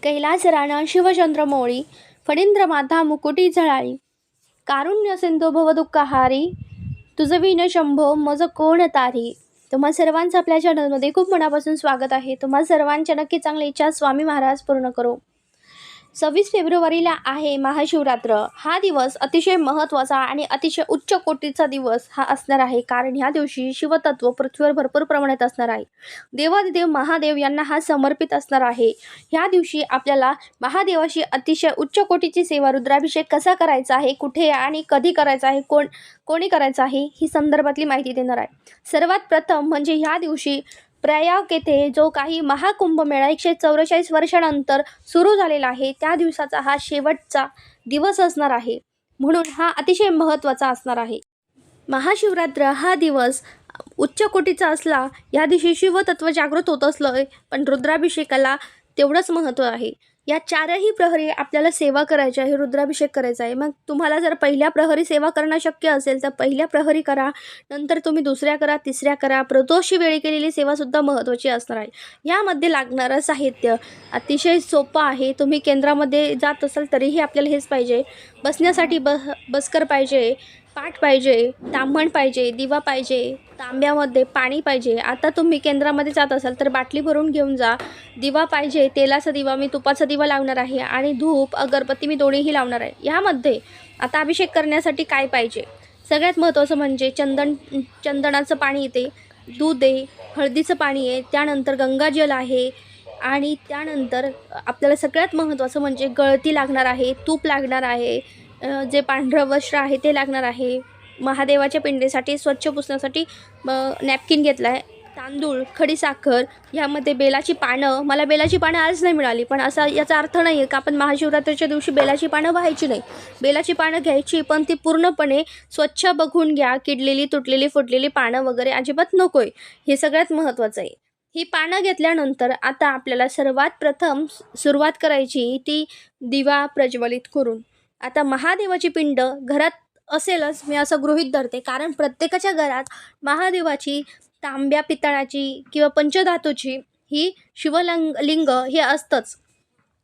कैलास राणा शिवचंद्रमौळी फणींद्र माता मुकुटी झळाळी कारुण्य सिंधू भवदुःखहारी तुझं विन शंभो मज कोण तारी. तुम्हा सर्वांचं आपल्या चॅनलमध्ये खूप मनापासून स्वागत आहे. तुम्हा सर्वांच्या नक्की चांगली इच्छा स्वामी महाराज पूर्ण करो. 26 फेब्रुवारीला आहे महाशिवरात्र. हा दिवस अतिशय महत्त्वाचा आणि अतिशय उच्च कोटीचा दिवस हा असणार आहे, कारण ह्या दिवशी शिवतत्व पृथ्वीवर भरपूर प्रमाणात असणार आहे. देवादिदेव महादेव यांना हा समर्पित असणार आहे. ह्या दिवशी आपल्याला महादेवाची अतिशय उच्च कोटीची सेवा, रुद्राभिषेक कसा करायचा आहे, कुठे आणि कधी करायचा आहे, कोणी करायचं आहे, ही संदर्भातली माहिती देणार आहे. सर्वात प्रथम म्हणजे ह्या दिवशी प्रयाग येथे जो काही महाकुंभमेळा 144 वर्षानंतर सुरू झालेला आहे, त्या दिवसाचा हा शेवटचा दिवस असणार आहे, म्हणून हा अतिशय महत्त्वाचा असणार आहे. महाशिवरात्र हा दिवस उच्च कोटीचा असला, या दिवशी शिवतत्व जागृत होत असलं, पण रुद्राभिषेकाला तेवढंच महत्त्व आहे. या चारही प्रहरी आपल्याला सेवा करायची आहे, रुद्राभिषेक करायचा आहे. मग तुम्हाला जर पहिल्या प्रहरी सेवा करणं शक्य असेल तर पहिल्या प्रहरी करा, नंतर तुम्ही दुसऱ्या करा, तिसऱ्या करा. प्रदोषी वेळी केलेली सेवासुद्धा महत्त्वाची असणार आहे. यामध्ये लागणारं साहित्य अतिशय सोपं आहे. तुम्ही केंद्रामध्ये जात असाल तरीही आपल्याला हेच पाहिजे. बसण्यासाठी बसकर पाहिजे, पाट पाहिजे, तांबण पाहिजे, दिवा पाहिजे, तांब्यामध्ये पाणी पाहिजे. आता तुम्ही केंद्रामध्ये जात असाल तर बाटली भरून घेऊन जा. दिवा पाहिजे, तेलाचा दिवा, मी तुपाचा दिवा लावणार आहे, आणि धूप अगरबत्ती मी दोन्हीही लावणार आहे. यामध्ये आता अभिषेक करण्यासाठी काय पाहिजे, सगळ्यात महत्त्वाचं म्हणजे चंदनाचं पाणी येते, दूध आहे, हळदीचं पाणी आहे, त्यानंतर गंगाजल आहे, आणि त्यानंतर आपल्याला सगळ्यात महत्त्वाचं म्हणजे गळती लागणार आहे, तूप लागणार आहे, जे पांढरं वस्त्र आहे ते लागणार आहे. महादेवाच्या पिंडीसाठी स्वच्छ पुसण्यासाठी नॅपकिन घेतला आहे, तांदूळ, खडीसाखर, यामध्ये बेलाची पानं. मला बेलाची पानं आज नाही मिळाली, पण असा याचा अर्थ नाही आहे का आपण महाशिवरात्रीच्या दिवशी बेलाची पानं व्हायची नाही. बेलाची पानं घ्यायची, पण ती पूर्णपणे स्वच्छ बघून घ्या. किडलेली, तुटलेली, फुटलेली पानं वगैरे अजिबात नको आहे, हे सगळ्यात महत्त्वाचं आहे. ही पानं घेतल्यानंतर आता आपल्याला सर्वात प्रथम सुरुवात करायची ती दिवा प्रज्वलित करून. आता महादेवाची पिंड घरात असेलच, मी असं गृहीत धरते, कारण प्रत्येकाच्या घरात महादेवाची तांब्या पितळाची किंवा पंचधातूची ही शिवलिंग हे असतंच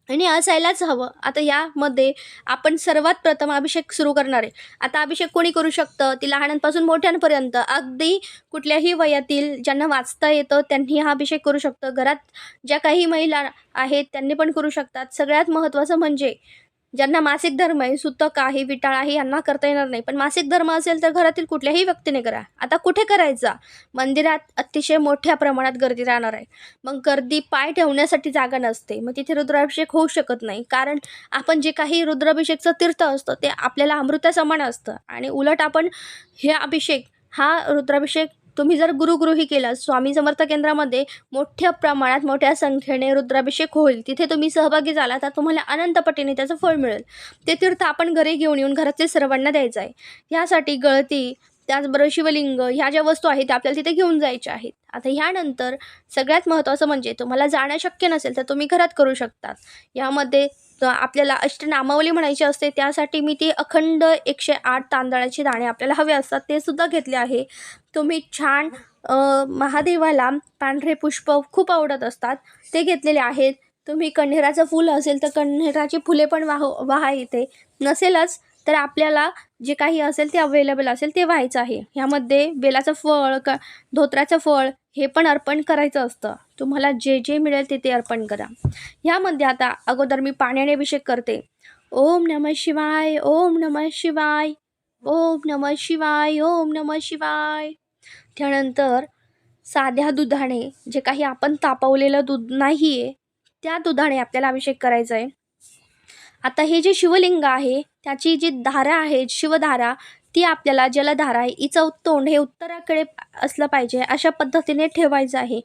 आणि असायलाच हवं. आता यामध्ये आपण सर्वात प्रथम अभिषेक सुरू करणार आहे. आता अभिषेक कोणी करू शकतं, ती लहानांपासून मोठ्यांपर्यंत, अगदी कुठल्याही वयातील ज्यांना वाचता येतं त्यांनी हा अभिषेक करू शकतं. घरात ज्या काही महिला आहेत त्यांनी पण करू शकतात. सगळ्यात महत्त्वाचं म्हणजे ज्यांना मासिक धर्म आहे, सुतक आहे, विटाळ आहे, यांना करता येणार नाही, पण मासिक धर्म असेल तर घरातील कुठल्याही व्यक्तीने करा. आता कुठे करायचा, मंदिरात अतिशय मोठ्या प्रमाणात गर्दी राहणार आहे. मग गर्दी पाय ठेवण्यासाठी जागा नसते, मग तिथे रुद्राभिषेक होऊ शकत नाही, कारण आपण जे काही रुद्राभिषेकचं तीर्थ असतं ते आपल्याला अमृतासमान असतं, आणि उलट आपण हे अभिषेक, हा रुद्राभिषेक तुम्ही जर गुरुगृही केला, स्वामी समर्थ केंद्रामध्ये मोठ्या प्रमाणात मोठ्या संख्येने रुद्राभिषेक होईल, तिथे तुम्ही सहभागी झाला तर तुम्हाला अनंतपटीने त्याचं फळ मिळेल. ते तीर्थ आपण घरी घेऊन येऊन घरातल्या सर्वांना द्यायचं आहे. यासाठी गळती, त्याचबरोबर शिवलिंग, ह्या ज्या वस्तू आहेत त्या आपल्याला तिथे घेऊन जायच्या आहेत. आता ह्यानंतर सगळ्यात महत्त्वाचं म्हणजे तुम्हाला जाणं शक्य नसेल तर तुम्ही घरात करू शकता. यामध्ये आपल्याला अष्टनामावली म्हणायची असते, त्यासाठी मी ती अखंड 108 तांदळाचे दाणे आपल्याला हवे असतात, ते सुद्धा घेतले आहे. तुम्ही छान महादेवाला पांढरे पुष्प खूप आवडत असतात, ते घेतलेले आहेत. तुम्ही कण्हेराचं फूल असेल तर कण्हेराची फुले पण वाहा इथे. नसेलच तर आपल्याला जे काही असेल ते अवेलेबल असेल ते व्हायचं आहे. ह्यामध्ये बेलाचं फळ, धोत्राचं फळ हे पण अर्पण करायचं असतं. तुम्हाला जे जे मिळेल ते अर्पण करा. ह्यामध्ये आता अगोदर मी पाण्याने अभिषेक करते. ओम नमः शिवाय, ओम नमः शिवाय, ओम नमः शिवाय, ओम नमः शिवाय. त्यानंतर साध्या दुधाने, जे काही आपण तापवलेलं दूध नाही आहे त्या दुधाने आपल्याला अभिषेक करायचा आहे. आता हे जे शिवलिंग आहे त्याची जी धारा आहे, शिवधारा, ती आपल्याला जलधारा आहे, हिचं तोंड हे उत्तराकडे असलं पाहिजे, अशा पद्धतीने ठेवायचं आहे.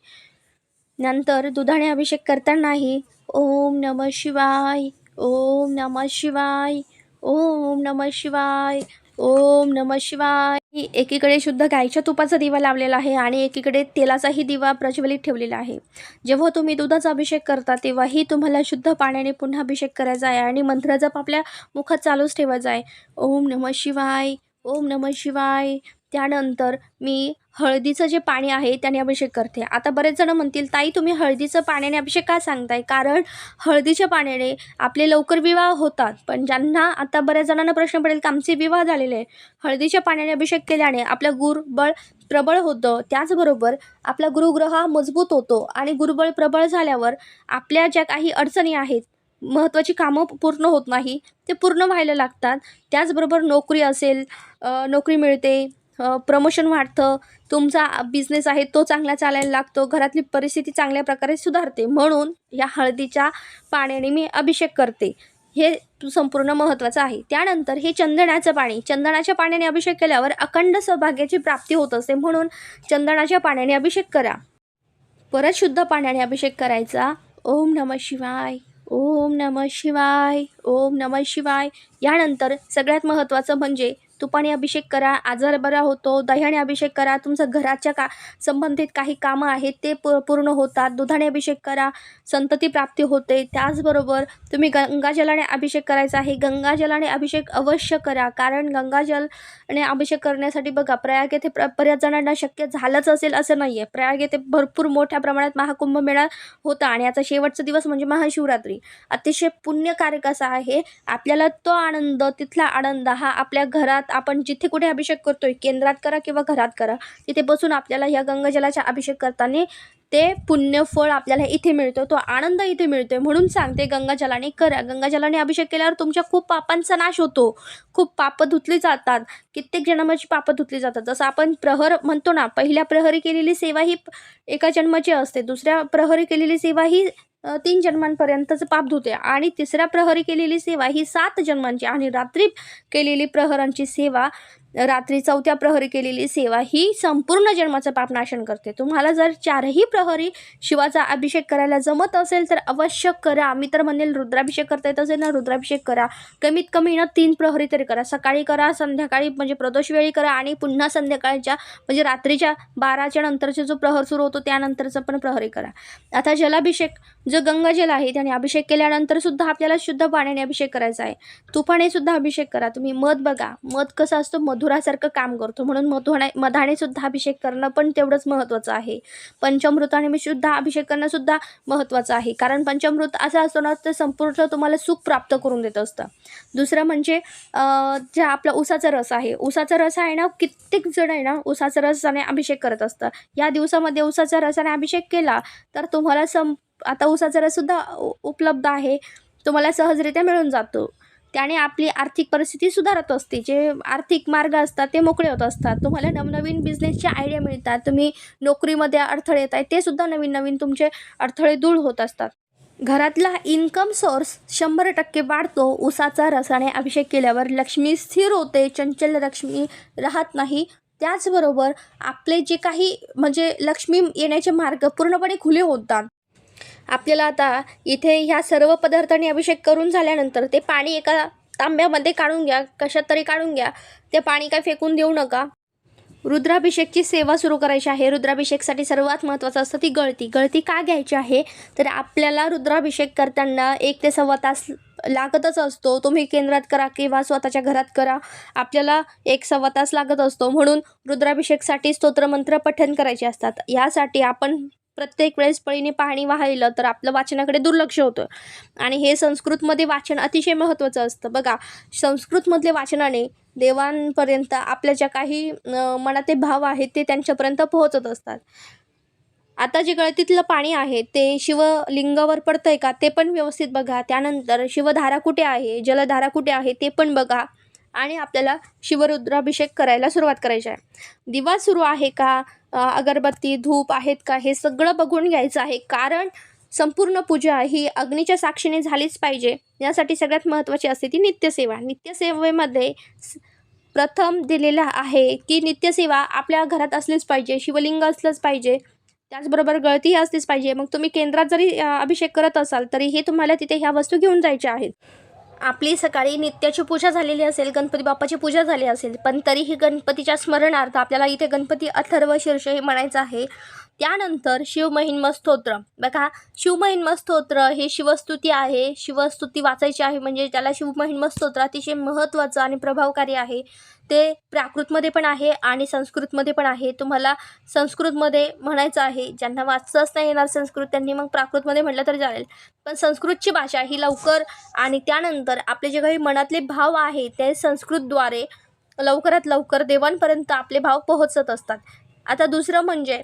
नंतर दुधाने अभिषेक करतानाही ओम नमः शिवाय, ओम नमः शिवाय, ओम नमः शिवाय, ओम नमः शिवाय. एकीकडे शुद्ध गाईच्या तुपाचा दिवा लावलेला आहे आणि एकीकडे तेलाचाही दिवा प्रज्वलित ठेवलेला आहे. जेव्हा तुम्ही दुधाचा अभिषेक करता तेव्हाही तुम्हाला शुद्ध पाण्याने पुन्हा अभिषेक करायचा आहे आणि मंत्र जप आपल्या मुखात चालूच ठेवायचा आहे. ओम नमः शिवाय, ओम नमः शिवाय, त्यानंतर मी हळदीचं जे पाणी आहे त्याने अभिषेक करते. आता बरेच जण म्हणतील, ताई तुम्ही हळदीचं पाण्याने अभिषेक का सांगताय? कारण हळदीच्या पाण्याने आपले लवकर विवाह होतात. पण ज्यांना आता बऱ्याच जणांना प्रश्न पडेल की आमचे विवाह झालेले आहे, हळदीच्या पाण्याने अभिषेक केल्याने आपलं गुरुबळ प्रबळ होतं. त्याचबरोबर आपला गुरुग्रह हा मजबूत होतो आणि गुरुबळ प्रबळ झाल्यावर आपल्या ज्या काही अडचणी आहेत, महत्त्वाची कामं पूर्ण होत नाही, ते पूर्ण व्हायला लागतात. त्याचबरोबर नोकरी असेल, नोकरी मिळते, प्रमोशन वाढतं, तुमचा बिझनेस आहे तो चांगला चालायला लागतो, घरातली परिस्थिती चांगल्या प्रकारे सुधारते. म्हणून या हळदीच्या पाण्याने मी अभिषेक करते. हे संपूर्ण महत्त्वाचं आहे. त्यानंतर हे चंदनाचं पाणी, चंदनाच्या पाण्याने अभिषेक केल्यावर अखंड सौभाग्याची प्राप्ती होत असते. म्हणून चंदनाच्या पाण्याने अभिषेक करा. परत शुद्ध पाण्याने अभिषेक करायचा. ओम नमः शिवाय, ओम नमः शिवाय, ओम नमः शिवाय. यानंतर सगळ्यात महत्त्वाचं म्हणजे तुपाने अभिषेक करा, आजार बरा होतो. दह्याने अभिषेक करा, तुमचं घराच्या संबंधित काही कामं आहेत ते पूर्ण होतात. दुधाने अभिषेक करा, संतती प्राप्ती होते. त्याचबरोबर तुम्ही गंगाजलाने अभिषेक करायचा आहे. गंगाजलाने अभिषेक अवश्य करा, कारण गंगाजलाने अभिषेक करण्यासाठी बघा, प्रयाग येथे बऱ्याच जणांना शक्य झालंच असेल असं नाही आहे. प्रयाग येथे भरपूर मोठ्या प्रमाणात महाकुंभमेळा होता आणि याचा शेवटचा दिवस म्हणजे महाशिवरात्री. अतिशय पुण्यकारक असा आहे. आपल्याला तो आनंद, तिथला आनंद हा आपल्या घरात, आपण जिथे कुठे अभिषेक करतोय, केंद्रात करा किंवा घरात करा, तिथे बसून आपल्याला ह्या गंगाजलाचा अभिषेक करताना ते पुण्यफळ आपल्याला इथे मिळतं, तो आनंद इथे मिळतोय. म्हणून सांगते, गंगाजलाने करा. गंगाजलाने अभिषेक केल्यावर तुमच्या खूप पापांचा नाश होतो, खूप पापं धुतली जातात, कित्येक जन्माची पापं धुतली जातात. जसं आपण प्रहर म्हणतो ना, पहिल्या प्रहरी केलेली सेवा ही एका जन्माची असते, दुसऱ्या प्रहरी केलेली सेवा ही 3 जन्मांपर्यंतचं पाप धुते आणि तिसऱ्या प्रहरी केलेली सेवा ही 7 जन्मांची आणि रात्री केलेली प्रहरांची सेवा, रात्री 4थ्या प्रहरी केलेली सेवा ही संपूर्ण जन्माचं पापनाशन करते. तुम्हाला जर 4ही प्रहरी शिवाचा अभिषेक करायला जमत असेल तर अवश्य करा. मी तर म्हणेल, रुद्राभिषेक करता येत असेल ना, रुद्राभिषेक करा. कमीत कमी 3 प्रहरी तरी करा. सकाळी करा, संध्याकाळी म्हणजे प्रदोष वेळी करा आणि पुन्हा संध्याकाळच्या म्हणजे रात्रीच्या 12च्या नंतरचा जो प्रहर सुरू होतो त्यानंतरचं पण प्रहरी करा. आता जलाभिषेक, जो गंगाजल आहे त्याने अभिषेक केल्यानंतर सुद्धा आपल्याला शुद्ध पाण्याने अभिषेक करायचा आहे. तुपाने सुद्धा अभिषेक करा. तुम्ही मध बघा, मध कसं असतं, मधुरासारखं काम करतो. म्हणून मधाने सुद्धा अभिषेक करणं पण तेवढंच महत्त्वाचं आहे. पंचामृताने मी सुद्धा अभिषेक करणं सुद्धा महत्त्वाचं आहे, कारण पंचामृत असं असतं ना, ते संपूर्ण तुम्हाला सुख प्राप्त करून देत असतं. दुसरं म्हणजे जे आपला उसाचा रस आहे, उसाचा रस आहे ना, कित्येक जण आहे ना उसाचा रसाने अभिषेक करत असतं. या दिवसामध्ये उसाच्या रसाने अभिषेक केला तर तुम्हाला आता उसाचा रससुद्धा उपलब्ध आहे, तुम्हाला सहजरित्या मिळून जातो. त्याने आपली आर्थिक परिस्थिती सुधारत असते. जे आर्थिक मार्ग असतात ते मोकळे होत असतात. तुम्हाला नवनवीन बिझनेसच्या आयडिया मिळतात. तुम्ही नोकरीमध्ये अडथळे येत आहेत, ते सुद्धा नवीन नवीन तुमचे अडथळे दूर होत असतात. घरातला इन्कम सोर्स 100% वाढतो. उसाचा रसाने अभिषेक केल्यावर लक्ष्मी स्थिर होते, चंचल लक्ष्मी राहत नाही. त्याचबरोबर आपले जे काही म्हणजे लक्ष्मी येण्याचे मार्ग पूर्णपणे खुले होतात. आपल्याला आता इथे ह्या सर्व पदार्थांनी अभिषेक करून झाल्यानंतर ते पाणी एका तांब्यामध्ये काढून घ्या, कशात तरी काढून घ्या. ते पाणी काय फेकून देऊ नका. रुद्राभिषेकची सेवा सुरू करायची आहे. रुद्राभिषेकसाठी सर्वात महत्त्वाचं असतं ती गळती. गळती का घ्यायची आहे तर आपल्याला रुद्राभिषेक करताना 1 ते सव्वा तास लागतच असतो. तुम्ही केंद्रात करा किंवा स्वतःच्या घरात करा, आपल्याला 1 सव्वा तास लागत असतो. म्हणून रुद्राभिषेकसाठी स्तोत्रमंत्र पठण करायचे असतात. यासाठी आपण प्रत्येक वेळेस पळीने पाणी वाहिलं तर आपलं वाचनाकडे दुर्लक्ष होतं आणि हे संस्कृतमध्ये वाचन अतिशय महत्त्वाचं असतं. बघा, संस्कृतमधले वाचनाने देवांपर्यंत आपल्या ज्या काही मनातले भाव आहेत ते त्यांच्यापर्यंत पोहोचत असतात. आता जे गळतीतलं पाणी आहे ते शिवलिंगावर पडतंय का ते पण व्यवस्थित बघा. त्यानंतर शिवधारा कुठे आहे, जलधारा कुठे आहे ते पण बघा आणि आपल्याला शिवरुद्राभिषेक करायला सुरुवात करायची आहे. दिवा सुरू आहे का, अगरबत्ती, धूप आहेत का, हे सगळं बघून घ्यायचं आहे, कारण संपूर्ण पूजा ही अग्नीच्या साक्षीने झालीच पाहिजे. यासाठी सगळ्यात महत्त्वाची असते ती नित्यसेवा. नित्यसेवेमध्ये प्रथम दिलेलं आहे की नित्यसेवा आपल्या घरात असलीच पाहिजे, शिवलिंग असलंच पाहिजे, त्याचबरोबर गळतीही असलीच पाहिजे. मग तुम्ही केंद्रात जरी अभिषेक करत असाल तरीही तुम्हाला तिथे ह्या वस्तू घेऊन जायच्या आहेत. आपली सकाळी नित्याची पूजा झालेली असेल, गणपती बाप्पाची पूजा झाली असेल, पण तरीही गणपतीच्या स्मरणार्थ आपल्याला इथे गणपती अथर्व शीर्ष हे म्हणायचं आहे. त्यानंतर शिवमहिम्न स्तोत्र. बघा, शिवमहिम्न स्तोत्र हे शिवस्तुती आहे. शिवस्तुती वाचायची आहे म्हणजे त्याला शिवमहिम्न स्तोत्र अतिशय महत्त्वाचं आणि प्रभावकारी आहे. ते प्राकृतमध्ये पण आहे आणि संस्कृतमध्ये पण आहे. तुम्हाला संस्कृतमध्ये म्हणायचं आहे, ज्यांना वाचताच नाही येणार संस्कृत त्यांनी मग प्राकृतमध्ये म्हटलं तरी चालेल. पण संस्कृतची भाषा ही लवकर आणि त्यानंतर आपले जे काही मनातले भाव आहे ते संस्कृतद्वारे लवकरात लवकर देवांपर्यंत आपले भाव पोहोचत असतात. आता दुसरं म्हणजे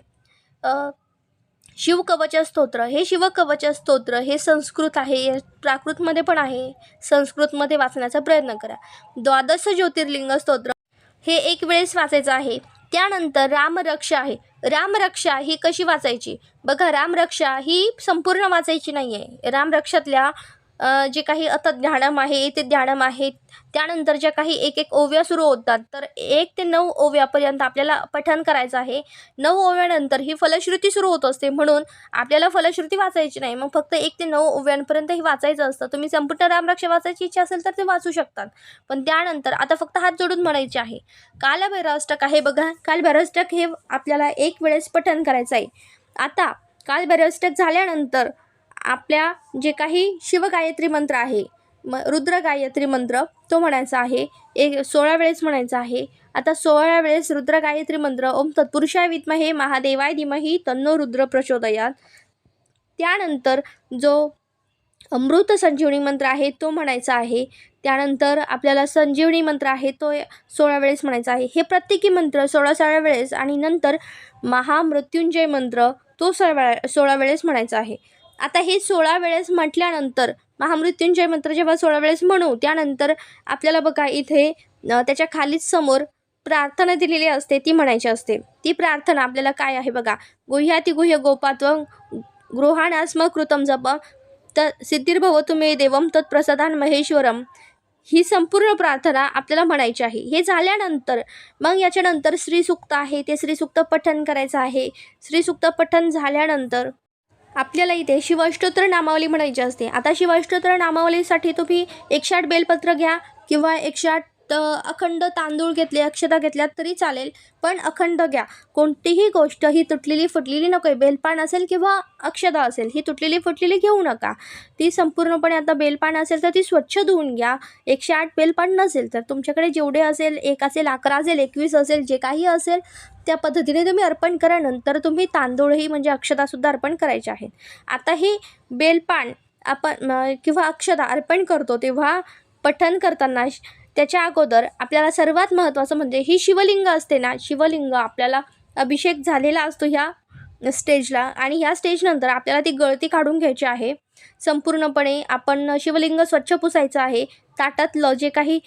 शिवकवच स्तोत्र. हे शिवकवच स्तोत्र हे संस्कृत आहे, प्राकृतमध्ये पण आहे. संस्कृतमध्ये वाचण्याचा प्रयत्न करा. 12 ज्योतिर्लिंग स्तोत्र हे एक वेळेस वाचायचं आहे. त्यानंतर रामरक्षा आहे. रामरक्षा ही कशी वाचायची? बघा, रामरक्षा ही संपूर्ण वाचायची नाही आहे. रामरक्षातल्या जे काही आता ध्यानम आहे ते ध्यानम आहेत. त्यानंतर ज्या काही एक एक ओव्या सुरू होतात तर 1 ते 9 ओव्यापर्यंत आपल्याला पठण करायचं आहे. 9 ओव्यानंतर ही फलश्रुती सुरू होत असते म्हणून आपल्याला फलश्रुती वाचायची नाही. मग फक्त 1 ते 9 ओव्यांपर्यंत ही वाचायचं असतं. तुम्ही संपूर्ण रामरक्षा वाचायची इच्छा असेल तर ते वाचू शकतात. पण त्यानंतर आता फक्त हात जोडून म्हणायचे आहे. कालभैरवाष्टक आहे. बघा, कालभैरवाष्टक हे आपल्याला एक वेळेस पठण करायचं आहे. आता कालभैरवाष्टक झाल्यानंतर आपल्या जे काही शिवगायत्री मंत्र आहे, रुद्र गायत्री मंत्र तो म्हणायचा आहे. 16 वेळेस म्हणायचा आहे. आता 16 वेळेस रुद्र गायत्री मंत्र ओम तत्पुरुषाय विद्महे महादेवाय धीमहि तन्नो रुद्र प्रचोदयात. त्यानंतर जो अमृत संजीवनी मंत्र आहे तो म्हणायचा आहे. त्यानंतर आपल्याला संजीवनी मंत्र आहे तो 16 वेळेस म्हणायचा आहे. हे प्रत्येकी मंत्र 16 वेळेस आणि नंतर महामृत्युंजय मंत्र तो 16 वेळेस म्हणायचा आहे. आता हे 16 वेळेस म्हटल्यानंतर महामृत्युंजय मंत्र जेव्हा 16 वेळेस म्हणू त्यानंतर आपल्याला बघा इथे त्याच्या खालीच समोर प्रार्थना दिलेली असते ती म्हणायची असते. ती प्रार्थना आपल्याला काय आहे बघा, गुह्याति गुह्य गोपात्वं गृहाणास्म कृतं जप सिद्धिर्भवतु मे देवम तत्प्रसादान महेश्वरम. ही संपूर्ण प्रार्थना आपल्याला म्हणायची आहे. हे झाल्यानंतर मग याच्यानंतर श्रीसूक्त आहे ते श्रीसूक्त पठण करायचं आहे. श्रीसूक्त पठण झाल्यानंतर आपल्याला इथे शिवाष्टोत्तर नामावली म्हणायची असते. आता शिवाष्टोत्तर नामावलीसाठी तुम्ही 108 बेलपत्र घ्या किंवा 108 अखंड तांदूळ घेतले, अक्षता घेतल्यात तरी चालेल, पण अखंड घ्या. कोणतीही गोष्ट ही तुटलेली फुटलेली नको आहे. बेलपान असेल किंवा अक्षता असेल ही तुटलेली फुटलेली घेऊ नका. ती संपूर्णपणे आता बेलपान असेल तर ती स्वच्छ धुवून घ्या. 108 बेलपान नसेल तर तुमच्याकडे जेवढे असेल, 1 असेल, 11 असेल, 21 असेल, जे काही असेल त्या पद्धतीने तुम्ही अर्पण करा. नंतर तुम्ही तांदूळही म्हणजे अक्षतासुद्धा अर्पण करायचे आहेत. आता हे बेलपान आपण किंवा अक्षता अर्पण करतो तेव्हा पठण करताना त्याच्या अगोदर आपल्याला सर्वात महत्त्वाचं म्हणजे ही शिवलिंग असते ना, शिवलिंग आपल्याला अभिषेक झालेला असतो ह्या स्टेजला आणि ह्या स्टेजनंतर आपल्याला ती गळती काढून घ्यायची आहे. संपूर्णपणे आपण शिवलिंग स्वच्छ पुसायचं आहे. ताटातलं जे काही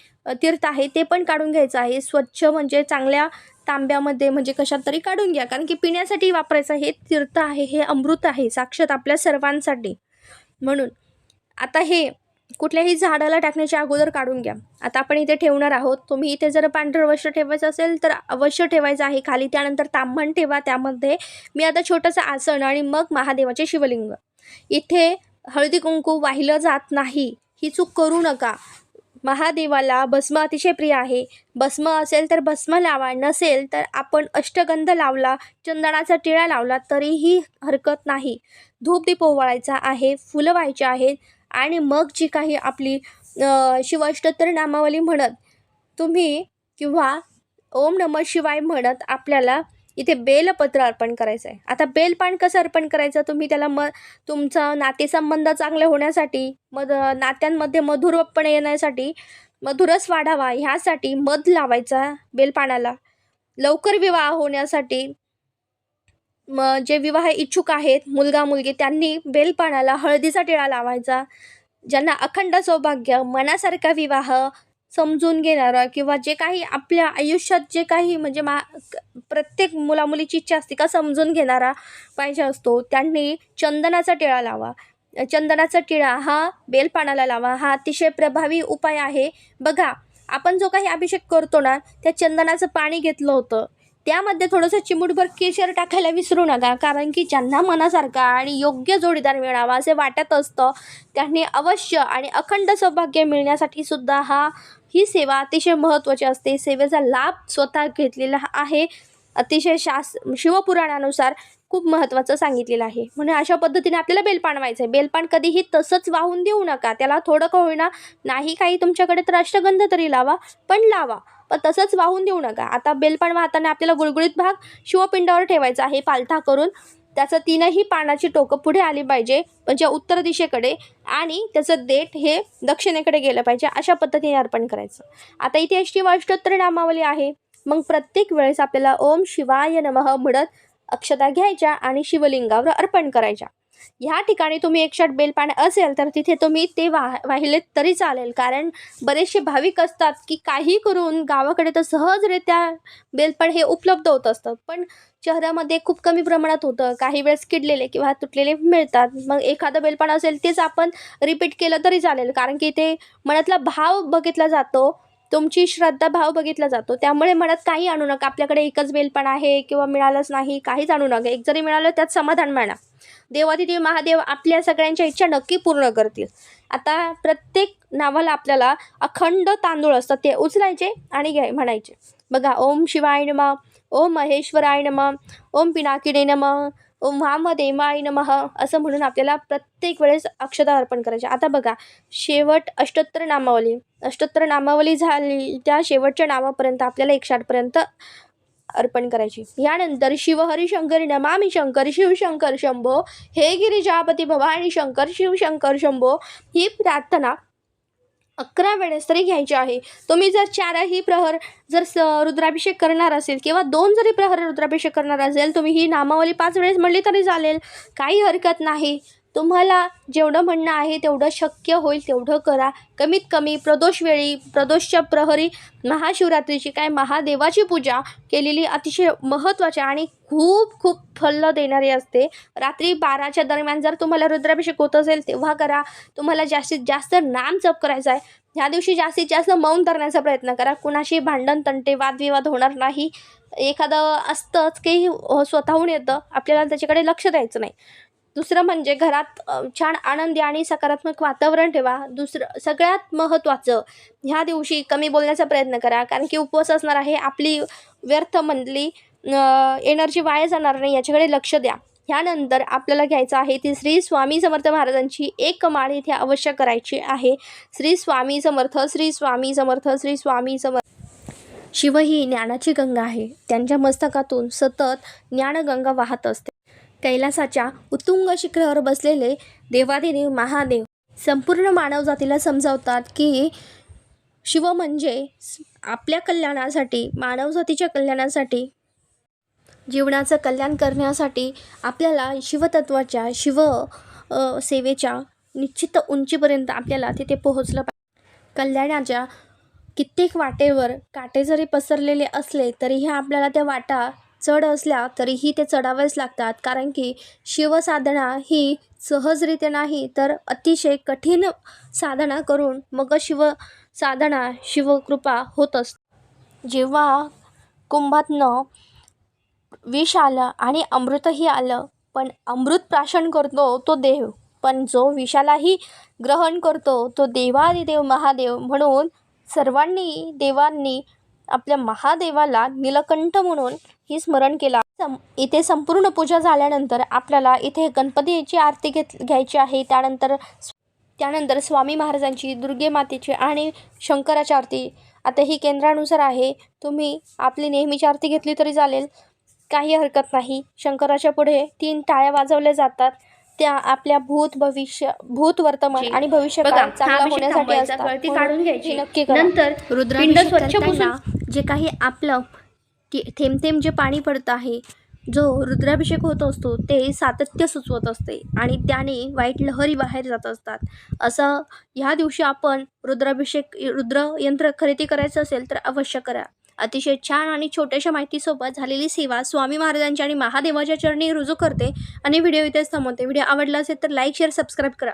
तीर्थ आहे ते पण काढून घ्यायचं आहे. स्वच्छ म्हणजे चांगल्या तांब्यामध्ये म्हणजे कशात तरी काढून घ्या, कारण की पिण्यासाठी वापरायचं हे तीर्थ आहे, हे अमृत आहे साक्षात आपल्या सर्वांसाठी. म्हणून आता हे कुठल्याही झाडाला टाकण्याच्या अगोदर काढून घ्या. आता आपण इथे ठेवणार आहोत. तुम्ही इथे जर पांढरं वस्त्र ठेवायचं असेल तर अवश्य ठेवायचं आहे खाली. त्यानंतर ताम्हण ठेवा. त्यामध्ये मी आता छोटंसं आसन आणि मग महादेवाचे शिवलिंग. इथे हळदी कुंकू वाहिलं जात नाही, ही चूक करू नका. महादेवाला भस्म अतिशय प्रिय आहे. भस्म असेल तर भस्म लावा, नसेल तर आपण अष्टगंध लावला, चंदनाचा टिळा लावला तरीही हरकत नाही. धूपदीप ओवाळायचा आहे, फुलं व्हायची आहेत आणि मग जी काही आपली शिवाष्टोत्तर नामावली म्हणत तुम्ही किंवा ओम नमः शिवाय म्हणत आपल्याला इथे बेलपत्र अर्पण करायचं आहे. आता बेलपान कसं अर्पण करायचं, तुम्ही त्याला तुमचा नातेसंबंध चांगले होण्यासाठी, नात्यांमध्ये मधुरपणे येण्यासाठी, मधुरस वाढावा ह्यासाठी मध लावायचा बेलपानाला. लवकर विवाह होण्यासाठी जे विवाह इच्छुक आहेत मुलगा मुलगी त्यांनी बेलपानाला हळदीचा टिळा लावायचा. ज्यांना अखंड सौभाग्य, मनासारखा विवाह समजून घेणारा किंवा जे काही आपल्या आयुष्यात जे काही म्हणजे प्रत्येक मुलामुलीची इच्छा असते का समजून घेणारा पाहिजे असतो, त्यांनी चंदनाचा टिळा लावा. चंदनाचा टिळा हा बेलपानाला लावा. हा अतिशय प्रभावी उपाय आहे. बघा, आपण जो काही अभिषेक करतो ना त्या चंदनाचं पाणी घेतलं होतं त्यामध्ये थोडंसं चिमूटभर केशर टाकायला विसरू नका, कारण की ज्यांना मनासारखा आणि योग्य जोडीदार मिळावा असे वाटत असतं त्यांनी अवश्य आणि अखंड सौभाग्य मिळण्यासाठी सुद्धा ही सेवा अतिशय महत्त्वाची असते. सेवेचा लाभ स्वतः घेतलेला आहे. अतिशय शिवपुराणानुसार खूप महत्त्वाचं सांगितलेलं आहे. म्हणून अशा पद्धतीने आपल्याला बेलपान व्हायचं आहे. बेलपान कधीही तसंच वाहून देऊ नका, त्याला थोडं का होईना, नाही काही तुमच्याकडे तर अष्टगंध तरी लावा, पण लावा, पण तसंच वाहून देऊ नका. आता बेलपान वाहताना आपल्याला गुळगुळीत भाग शिवपिंडावर ठेवायचा आहे पालथा करून. त्याचं 3ही पानाची टोकं पुढे आली पाहिजे, म्हणजे उत्तर दिशेकडे, आणि त्याचं देठ हे दक्षिणेकडे गेलं पाहिजे. अशा पद्धतीने अर्पण करायचं. आता इथे शिवाष्टोत्तर नामावली आहे. मग प्रत्येक वेळेस आपल्याला ओम शिवाय नमः म्हणत अक्षता घ्यायच्या आणि शिवलिंगावर अर्पण करायच्या. ह्या ठिकाणी तुम्ही 108 बेलपान असेल तर तिथे तुम्ही ते वाहिलेत तरी चालेल, कारण बरेचसे भाविक असतात की काही करून गावाकडे तर सहजरित्या बेलपान हे उपलब्ध होत असतं, पण शहरामध्ये खूप कमी प्रमाणात होतं. काही वेळेस किडलेले किंवा तुटलेले मिळतात. मग एखादं बेलपान असेल तेच आपण रिपीट केलं तरी चालेल, कारण की ते मनातला भाव बघितला जातो, तुमची श्रद्धा भाव बघितला जातो. त्यामुळे मनात काही आणू नका, आपल्याकडे एकच बेलपान आहे किंवा मिळालंच नाही, काहीच आणू नका. एक जरी मिळालं त्यात समाधान माना. देवाधिदेव महादेव आपल्या सगळ्यांच्या इच्छा नक्की पूर्ण करतील. आता प्रत्येक नावाला आपल्याला अखंड तांदूळ असतात, ते उचलायचे आणि म्हणायचे. बघा, ओम शिवाय नमः, ओम महेश्वराय नमः, ओम पिनाकिने नमः, ओम वामदेवाय नमः, असं म्हणून आपल्याला प्रत्येक वेळेस अक्षता अर्पण करायच्या. आता बघा, शेवट अष्टोत्तर नामावली झाली, त्या शेवटच्या नावापर्यंत आपल्याला 108 पर्यंत अर्पण करायची. यानंतर शिवहरी शंकरी नमामि शंकर शिवशंकर शंभो, हे गिरिजापती भवानी शंकर शिवशंकर शंभो, ही प्रार्थना 11 वेळेस तरी घ्यायची आहे. तुम्ही जर 4ही प्रहर रुद्राभिषेक करणार असेल किंवा 2 जरी प्रहर रुद्राभिषेक करणार असेल, तुम्ही ही नामावली 5 वेळेस म्हणली तरी चालेल, काही हरकत नाही. तुम्हाला जेवढं म्हणणं आहे तेवढं शक्य होईल तेवढं करा. कमीत कमी प्रदोषवेळी, प्रदोषच्या प्रहरी, महाशिवरात्रीची काय महादेवाची पूजा केलेली अतिशय महत्त्वाची आणि खूप खूप फल देणारी असते. रात्री 12च्या दरम्यान जर तुम्हाला रुद्राभिषेक होत असेल तेव्हा करा. तुम्हाला जास्तीत जास्त नाम जप करायचा आहे. ह्या दिवशी जास्तीत जास्त मौन धरण्याचा प्रयत्न करा. कुणाशी भांडण तंटे वादविवाद होणार नाही. एखादं असतंच की स्वतःहून येतं, आपल्याला त्याच्याकडे लक्ष द्यायचं नाही. दुसरं म्हणजे घरात छान आनंदी आणि सकारात्मक वातावरण ठेवा. दुसरं सगळ्यात महत्त्वाचं, ह्या दिवशी कमी बोलण्याचा प्रयत्न करा, कारण की उपवास असणार आहे. आपली व्यर्थमधली एनर्जी वाया जाणार नाही, याच्याकडे लक्ष द्या. ह्यानंतर आपल्याला घ्यायचं आहे ती श्री स्वामी समर्थ महाराजांची एक माळ इथे अवश्य करायची आहे. श्री स्वामी समर्थ, श्री स्वामी समर्थ, श्री स्वामी समर्थ. शिव ही ज्ञानाची गंगा आहे. त्यांच्या मस्तकातून सतत ज्ञानगंगा वाहत असते. कैलासाच्या उत्तुंग शिखरावर बसलेले देवाधिदेव महादेव संपूर्ण मानवजातीला समजावतात की शिव म्हणजे आपल्या कल्याणासाठी, मानवजातीच्या कल्याणासाठी, जीवनाचं कल्याण करण्यासाठी आपल्याला शिवतत्वाच्या, सेवेच्या निश्चित उंचीपर्यंत आपल्याला तिथे पोहोचलं पाहिजे. कल्याणाच्या कित्येक वाटेवर काटे जरी पसरलेले असले तरीही आपल्याला त्या वाटा चढ असल्या तरीही ते चढावेच लागतात, कारण की शिवसाधना ही सहजरित्या नाही तर अतिशय कठीण साधना करून मग शिवसाधना, शिवकृपा होत असते. जेव्हा कुंभातनं विष आलं आणि अमृतही आलं, पण अमृत प्राशन करतो तो देव, पण जो विषालाही ग्रहण करतो तो देवादिदेव महादेव. म्हणून सर्वांनी देवांनी आपल्या महादेवाला नीलकंठ म्हणून ही स्मरण केला. इथे संपूर्ण पूजा झाल्यानंतर आपल्याला इथे गणपतीची आरती घ्यायची आहे. त्यानंतर स्वामी महाराजांची, दुर्गे मातेची आणि शंकराची आरती. आता ही केंद्रानुसार आहे, तुम्ही आपली नेहमीची आरती घेतली तरी चालेल, काही हरकत नाही. शंकराच्या पुढे 3 टाळ्या वाजवल्या जातात. त्या आपल्या भूत वर्तमान आणि भविष्यकाळ चांगला होण्यासाठी असतात. काढून घ्यायची नक्की करा. नंतर रुद्राभिषेक स्वच्छ पुसून जे काही आपलं थेंब थेंब जे पाणी पडतं आहे, जो रुद्राभिषेक होत असतो ते सातत्य सुचवत असते आणि त्याने वाईट लहरी बाहेर जात असतात. असं ह्या दिवशी आपण रुद्र यंत्र खरेदी करायचं असेल तर अवश्य करा. अतिशय छान आणि छोट्याशा माहितीसोबत झालेली सेवा स्वामी महाराजांच्या आणि महादेवाच्या चरणी रुजू करते आणि व्हिडिओ इथेच थांबवते. व्हिडिओ आवडला असेल तर लाईक, शेअर, सबस्क्राईब करा.